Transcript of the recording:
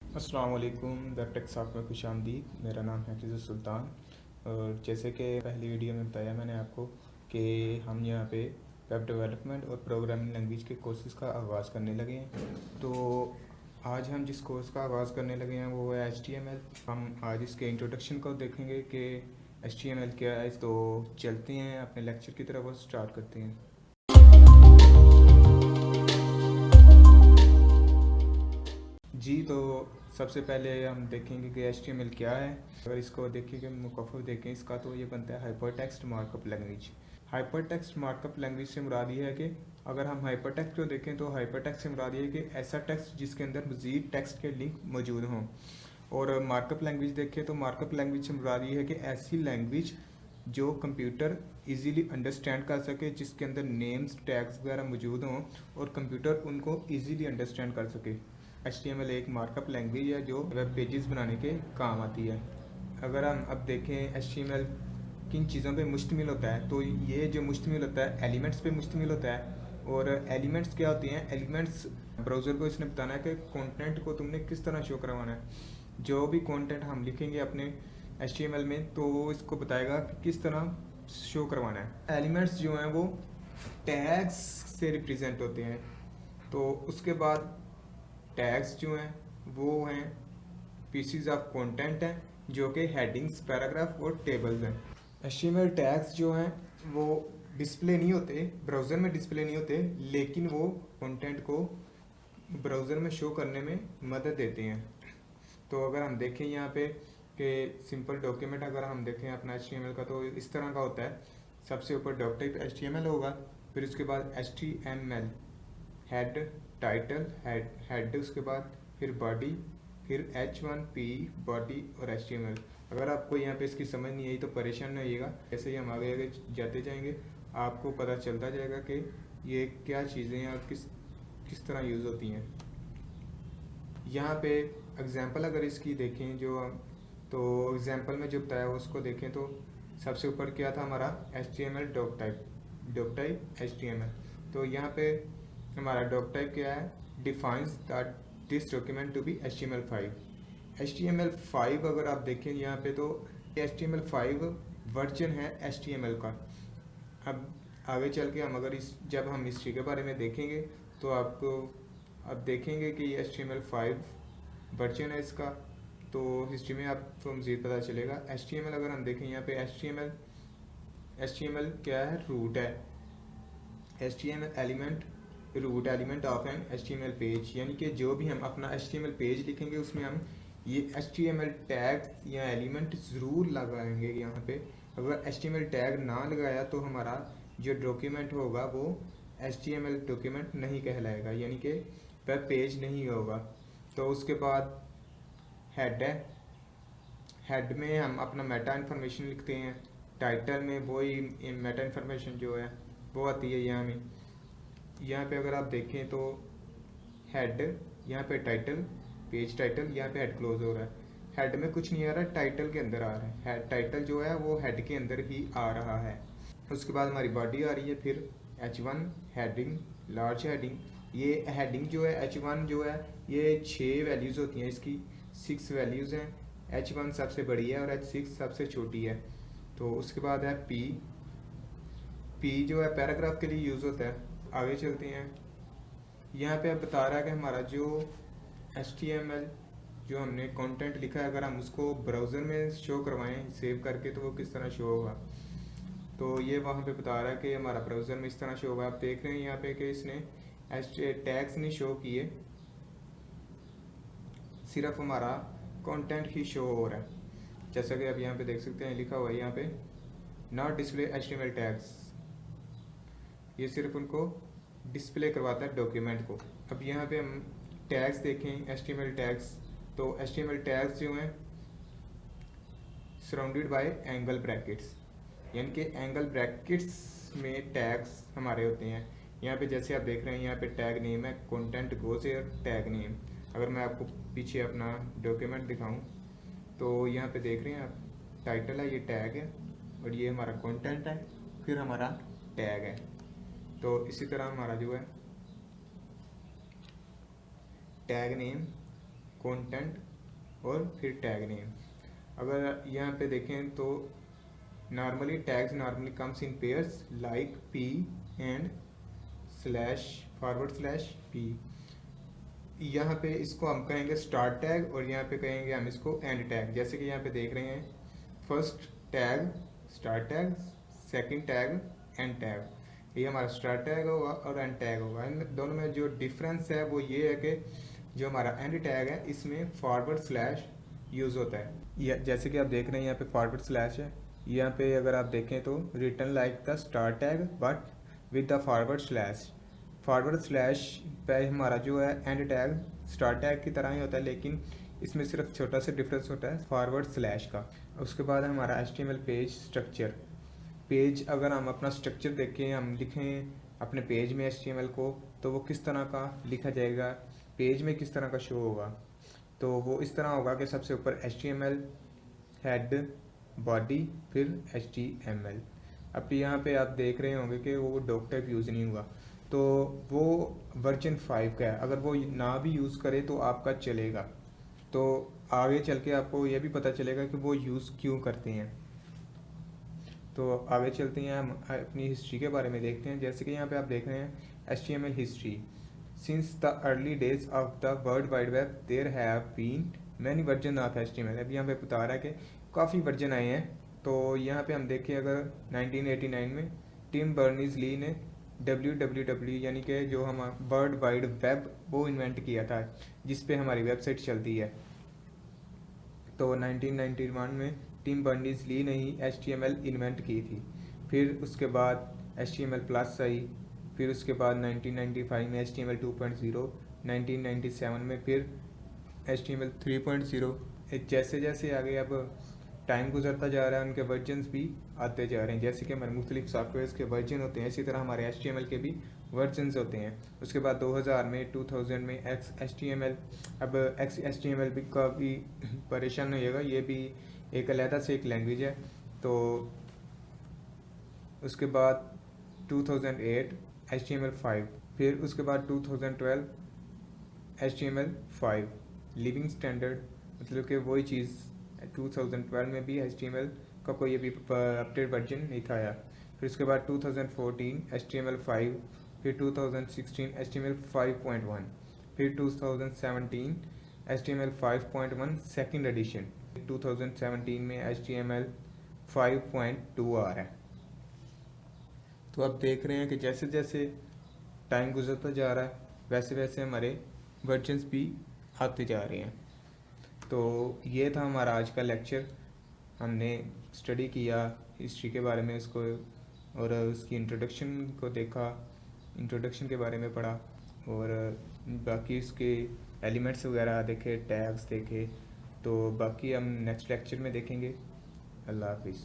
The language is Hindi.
अस्सलाम वालेकुम। द टेक साफ में खुश आमदीद। मेरा नाम है हाफिज़ सुल्तान। और जैसे कि पहली वीडियो में बताया मैंने आपको कि हम यहाँ पे वेब डेवलपमेंट और प्रोग्रामिंग लैंग्वेज के कोर्सेज़ का आगाज़ करने लगे हैं। तो आज हम जिस कोर्स का आगाज़ करने लगे हैं वो है HTML। हम आज इसके इंट्रोडक्शन को देखेंगे कि HTML क्या है। तो चलते हैं अपने लेक्चर की तरफ और स्टार्ट करते हैं। जी, तो सबसे पहले हम देखेंगे कि HTML क्या है। अगर इसको देखेंगे मुकफ़्फ़र देखें इसका, तो ये बनता है hyper text markup language. Hyper text markup language से मुराद ये है कि अगर हम हाइपर टेक्स्ट को देखें तो हाइपर टेक्स्ट से मुराद ये है कि ऐसा टेक्स्ट जिसके अंदर मज़ीद टेक्स्ट के लिंक मौजूद हों। और मार्कअप लैंग्वेज देखें तो मार्कअप लैंग्वेज से मुराद ये है कि ऐसी लैंग्वेज जो कंप्यूटर इजीली अंडरस्टैंड कर सके, जिसके अंदर नेम्स टैग्स वगैरह मौजूद हों और कंप्यूटर उनको इजीली अंडरस्टैंड कर सके। HTML एक मार्कअप लैंग्वेज है जो वेब पेजेस बनाने के काम आती है। अगर हम अब देखें HTML किन चीज़ों पे मुश्तमिल होता है, तो ये जो मुश्तमिल होता है एलिमेंट्स पे मुश्तमिल होता है। और एलिमेंट्स क्या होती हैं? एलिमेंट्स ब्राउज़र को इसने बताना है कि कंटेंट को तुमने किस तरह शो करवाना है। जो भी कंटेंट हम लिखेंगे अपने HTML में तो वो इसको बताएगा कि किस तरह शो करवाना है। एलिमेंट्स जो हैं वो टैग्स से रिप्रेजेंट होते हैं। तो उसके बाद टैग्स जो हैं वो हैं पीसीज ऑफ कंटेंट हैं जो कि हेडिंग्स, पैराग्राफ और टेबल्स हैं। HTML टैग्स जो हैं वो डिस्प्ले नहीं होते, ब्राउज़र में डिस्प्ले नहीं होते, लेकिन वो कंटेंट को ब्राउज़र में शो करने में मदद देते हैं। तो अगर हम देखें यहाँ पे कि सिंपल डॉक्यूमेंट अगर हम देखें अपना HTML का, तो इस तरह का होता है। सबसे ऊपर डॉक टाइप HTML होगा, फिर उसके बाद HTML हेड, टाइटल, हेड उसके बाद फिर बॉडी, फिर H1P बॉडी और HTML। अगर आपको यहाँ पे इसकी समझ नहीं आई तो परेशान नहीं होइएगा, जैसे ही हम आगे आगे जाते जाएंगे आपको पता चलता जाएगा कि ये क्या चीज़ें हैं और किस तरह यूज़ होती हैं। यहाँ पे एग्जांपल अगर इसकी देखें तो एग्जांपल में जो बताया उसको देखें तो सबसे ऊपर क्या था हमारा HTML डॉक टाइप HTML। तो यहाँ पे हमारा डॉक टाइप क्या है? Defines that this document to be HTML5 अगर आप देखें यहाँ पे तो HTML5 वर्जन है HTML का। अब आगे चल के जब हम हिस्ट्री के बारे में देखेंगे तो आपको अब देखेंगे कि ये HTML5 वर्जन है इसका, तो हिस्ट्री में आपको मज़ीद पता चलेगा। HTML अगर हम देखें यहाँ पे HTML क्या है? रूट है। HTML element, root element of an HTML page, यानी कि जो भी हम अपना HTML पेज लिखेंगे उसमें हम ये HTML टैग या एलिमेंट ज़रूर लगाएंगे यहाँ पे। अगर HTML टैग ना लगाया तो हमारा जो डॉक्यूमेंट होगा वो HTML डॉक्यूमेंट नहीं कहलाएगा, यानी कि वेब पेज नहीं होगा। तो उसके बाद हेड है। हेड में हम अपना मेटा इन्फॉर्मेशन लिखते हैं। टाइटल में वही मेटा इन्फॉर्मेशन जो है वो आती है यहाँ पे अगर आप देखें तो हेड, यहाँ पे टाइटल, पेज टाइटल, यहाँ पे हेड क्लोज हो रहा है। हेड में कुछ नहीं आ रहा है, टाइटल के अंदर आ रहा है। टाइटल जो है वो हेड के अंदर ही आ रहा है। उसके बाद हमारी बॉडी आ रही है, फिर H1 हेडिंग, लार्ज हेडिंग। ये हेडिंग जो है H1 जो है ये 6 वैल्यूज़ होती हैं, इसकी 6 वैल्यूज़ हैं। H1 सबसे बड़ी है और H6 सबसे छोटी है। तो उसके बाद है P जो है पैराग्राफ के लिए यूज़ होता है। आगे चलते हैं। यहाँ पे अब बता रहा है कि हमारा जो HTML जो हमने कंटेंट लिखा है अगर हम उसको ब्राउज़र में शो करवाएं सेव करके तो वो किस तरह शो होगा। तो ये वहाँ पे बता रहा है कि हमारा ब्राउज़र में इस तरह शो होगा। आप देख रहे हैं यहाँ पे कि इसने टैग्स नहीं शो किए, सिर्फ हमारा कंटेंट ही शो हो रहा है। जैसा कि आप यहाँ पे देख सकते हैं लिखा हुआ है यहाँ पे नॉट डिस्प्ले HTML टैग्स। ये सिर्फ उनको डिस्प्ले करवाता है डॉक्यूमेंट को। अब यहाँ पे हम टैग्स देखें HTML टैग्स, तो HTML टैग्स जो हैं सराउंडेड बाय एंगल ब्रैकेट्स, यानी कि एंगल ब्रैकेट्स में टैग्स हमारे होते हैं। यहाँ पे जैसे आप देख रहे हैं यहाँ पे टैग नेम है content goes air tag name. अगर मैं आपको पीछे अपना डॉक्यूमेंट दिखाऊं तो यहाँ पे देख रहे हैं आप टाइटल है, ये टैग है और ये हमारा कंटेंट है, फिर हमारा टैग है। तो इसी तरह हमारा जो है टैग नेम, कंटेंट और फिर टैग नेम। अगर यहाँ पे देखें तो normally tags normally comes in pairs like p and //p। यहाँ पे इसको हम कहेंगे स्टार्ट टैग और यहाँ पे कहेंगे हम इसको एंड टैग। जैसे कि यहाँ पे देख रहे हैं, first tag start tag, second tag and tag. ये हमारा स्टार्ट टैग होगा और एंड टैग होगा। इन दोनों में जो डिफरेंस है वो ये है कि जो हमारा एंड टैग है इसमें फॉरवर्ड स्लैश यूज़ होता है। जैसे कि आप देख रहे हैं यहाँ पे फॉरवर्ड स्लैश है। यहाँ पे अगर आप देखें तो return like the start tag but with the forward slash. Forward slash पे हमारा जो है एंड टैग स्टार्ट टैग की तरह ही होता है, लेकिन इसमें सिर्फ छोटा सा डिफरेंस होता है फॉरवर्ड स्लैश का। उसके बाद हमारा HTML पेज स्ट्रक्चर। पेज अगर हम अपना स्ट्रक्चर देखें, हम लिखें अपने पेज में HTML को, तो वो किस तरह का लिखा जाएगा, पेज में किस तरह का शो होगा। तो वो इस तरह होगा कि सबसे ऊपर HTML हेड बॉडी फिर HTML। अब यहाँ पे आप देख रहे होंगे कि वो डॉक टाइप यूज़ नहीं हुआ, तो वो वर्जन 5 का है। अगर वो ना भी यूज़ करे तो आपका चलेगा। तो आगे चल के आपको ये भी पता चलेगा कि वो यूज़ क्यों करते हैं। तो आगे चलते हैं, हम अपनी हिस्ट्री के बारे में देखते हैं। जैसे कि यहाँ पे आप देख रहे हैं HTML history. Since the early days of the world wide web there have been many version of HTML। अब यहाँ पे बता रहा है कि काफ़ी वर्जन आए हैं। तो यहाँ पे हम देखें, अगर 1989 में टिम बर्नीज ली ने www यानी कि जो हम वर्ल्ड वाइड वेब वो इन्वेंट किया था, जिस पे हमारी वेबसाइट चलती है। तो 1991 में टिम बर्नीज ली ने ही HTML इन्वेंट की थी। फिर उसके बाद HTML प्लस आई, फिर उसके बाद 1995 में HTML 2.0, 1997 में फिर HTML 3.0। जैसे जैसे आगे अब टाइम गुजरता जा रहा है, उनके वर्जन्स भी आते जा रहे हैं। जैसे कि हमारे मुख्तलिफ सॉफ्टवेयर के वर्जन होते हैं, इसी तरह हमारे HTML के भी वर्जन्स होते हैं। उसके बाद 2000 में 2000 में HTML, अब HTML भी का भी परेशान नहीं होगा, ये भी एक अलहदा से एक लैंग्वेज है। तो उसके बाद 2008 HTML5, फिर उसके बाद 2012 HTML5 लिविंग स्टैंडर्ड, मतलब कि वही चीज़ 2012 में भी HTML का कोई अभी अपडेट वर्जन नहीं था आया। फिर उसके बाद 2014 HTML5, फिर 2016 HTML5.1, फिर 2017 HTML5.1 सेकेंड एडिशन, 2017 में HTML5.2 आ रहा है। तो आप देख रहे हैं कि जैसे जैसे टाइम गुजरता जा रहा है वैसे वैसे हमारे वर्जन्स भी आते जा रहे हैं। तो ये था हमारा आज का लेक्चर। हमने स्टडी किया हिस्ट्री के बारे में उसको, और उसकी इंट्रोडक्शन को देखा, इंट्रोडक्शन के बारे में पढ़ा, और बाकी उसके एलिमेंट्स वगैरह देखे, टैग्स देखे। तो बाकी हम नेक्स्ट लेक्चर में देखेंगे। अल्लाह हाफिज़।